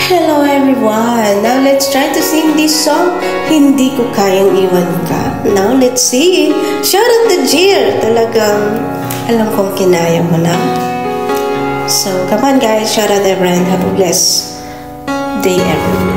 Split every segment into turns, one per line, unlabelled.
Hello everyone! Now let's try to sing this song, Hindi Ko Kayang Iwan Ka. Now let's see! Shout out to Jill! Talagang alam kong kinaya mo na. So come on guys, shout out everyone. Have a blessed day everyone.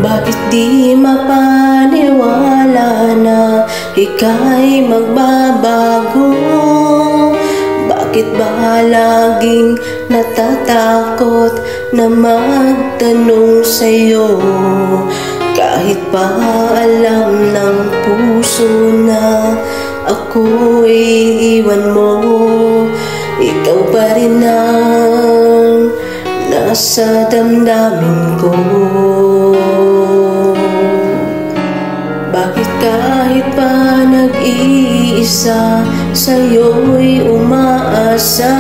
Bakit di mapaniwala na ika'y magbabago? Bakit ba laging natatakot na magtanong sa'yo? Kahit pa alam ng puso na ako'y iwan mo, ikaw pa rin ang nasa damdamin ko. Bakit kahit pa nag-iisa sa'yo'y umaasa,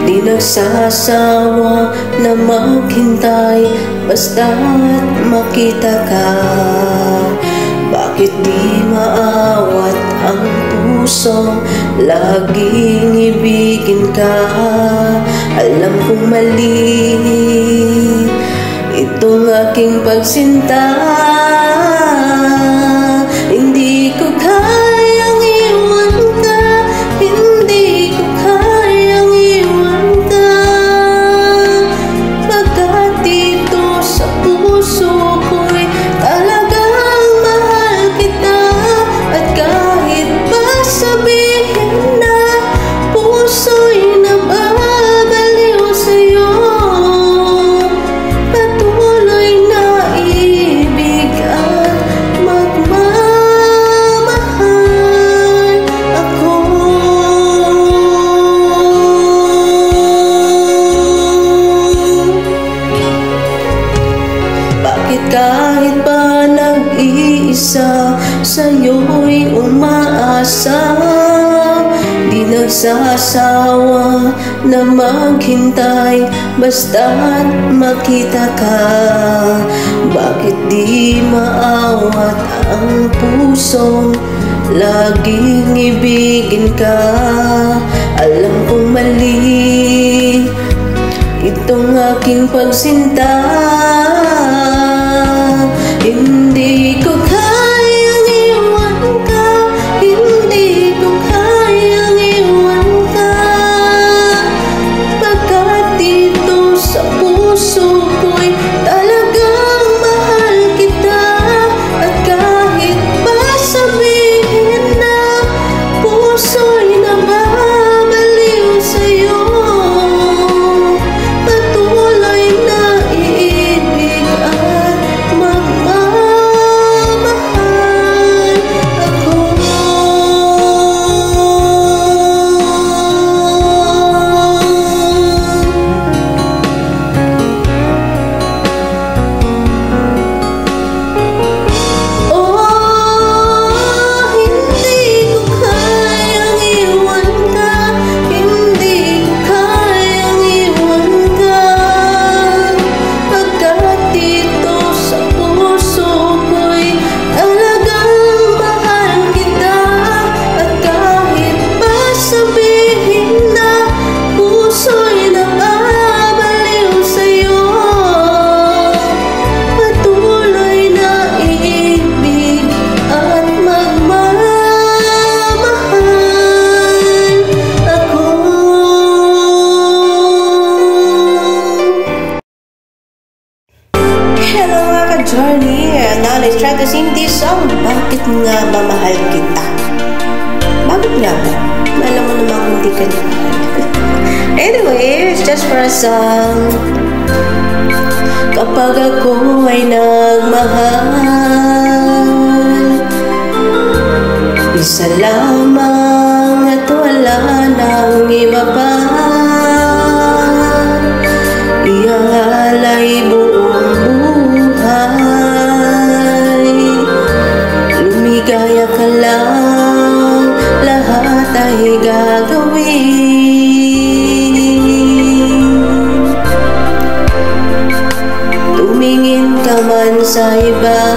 di nagsasawa na maghintay basta't makita ka? Bakit di maawat ang puso, laging ibigin ka? Alam kong mali itong aking pagsinta. Hindi ko kayang iwan ka, hindi ko kayang iwan ka. Pagkat dito sa puso ko'y talagang mahal kita. At kahit pa sabihin na puso'y nababaliw sa'yo, patuloy na ibig at magmamahal ako. Bakit kahit pa nag-iisa sa'yo'y umaasa, di nagsasawa na maghintay basta't makita ka? Bakit di maawat ang puso, laging ibigin ka? Alam kong mali itong aking pagsinta. Hindi ko kayang iwan ka, hindi ko kayang iwan ka. Pagkat dito sa puso ko'y talagang mahal kita. At kahit pa sabihin na puso'y nababaliw sa'yo, patuloy na iibig at magmamahal ako. Hindi ko kayang iwan ka, hindi ko kayang iwan ka. Pagkat dito sa puso ko'y talagang mahal kita. At kahit pa sabihin na puso'y nababaliw sa'yo, patuloy na iibig at magmamahal ako. Hello mga ka-journey! Now let's try to sing this song, Bakit Nga Ba Mahal Kita? Bakit nga ba? Alam mo namang hindi ka niya mahal. Anyway, it's just for a song. Kapag ako ay nagmahal, isa lamang at wala nang iba pa. Ialay buong buhay, lumigaya ka lang, lahat ay gagawin. sa iba.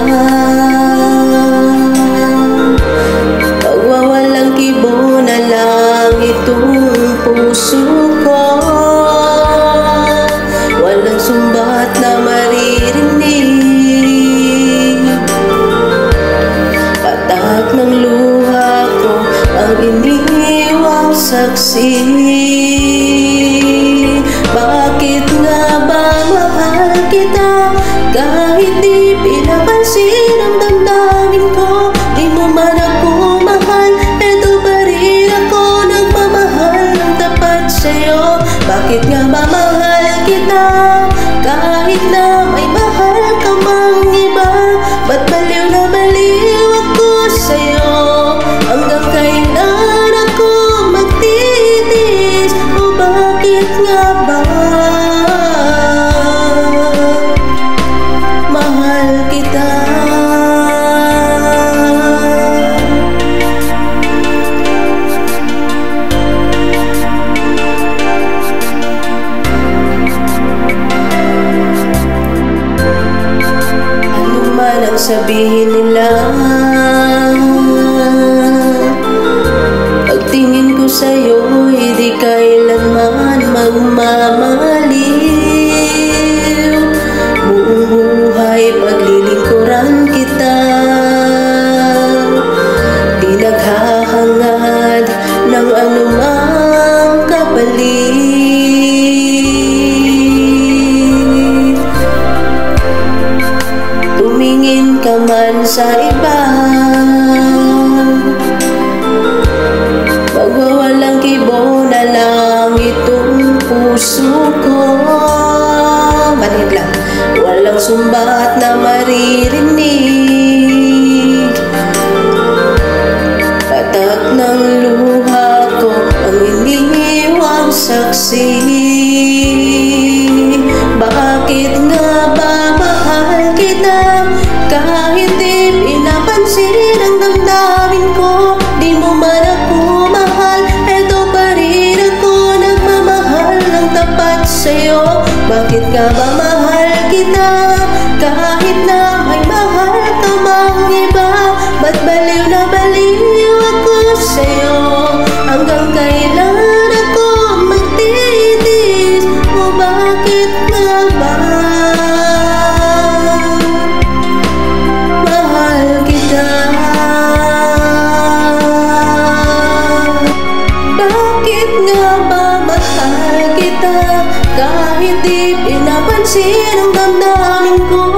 Pagwawalang kibo na lang itong puso ko. Walang sumbat na maririnig. Patak ng luha ko ang iniwang saksi. Bakit nga ba mahal kita kahit di pinapansin ang damdamin ko? Di mo man ako mahal, eto pa rin ako nagmamahal ng tapat sa'yo. Bakit nga ba mahal kita kahit na may mahal ka mang iba? Ba't baliw na baliw ako sa'yo? Hanggang kailan ako magtitiis? O bakit nga ba mahal kita? Ano man ang sabihin nila, pagtingin ko sa'yo hindi kailanman magmamaliw. Buong buhay paglilingkuran kita, di naghahangad ng anumang kapalit. Tumingin ka man sa iba, pagwawalang kibo na lang itong puso ko. Manhid lang. Walang sumbat na maririnig. Patak ng luha ko ang iniwang saksi. Bakit nga ba mahal kita kahit di pinapansin ang damdamin ko? Di mo man ako mahal, eto pa rin ako nagmamahal ng tapat sa'yo. Bakit nga ba mahal kita kahit na may mahal ka mang iba? Ba't baliw na baliw ako sa'yo? Hanggang kailan ako magtitiis? O bakit nga ba mahal kita? Bakit nga ba mahal kita kahit di pinapansin ang damdamin ko?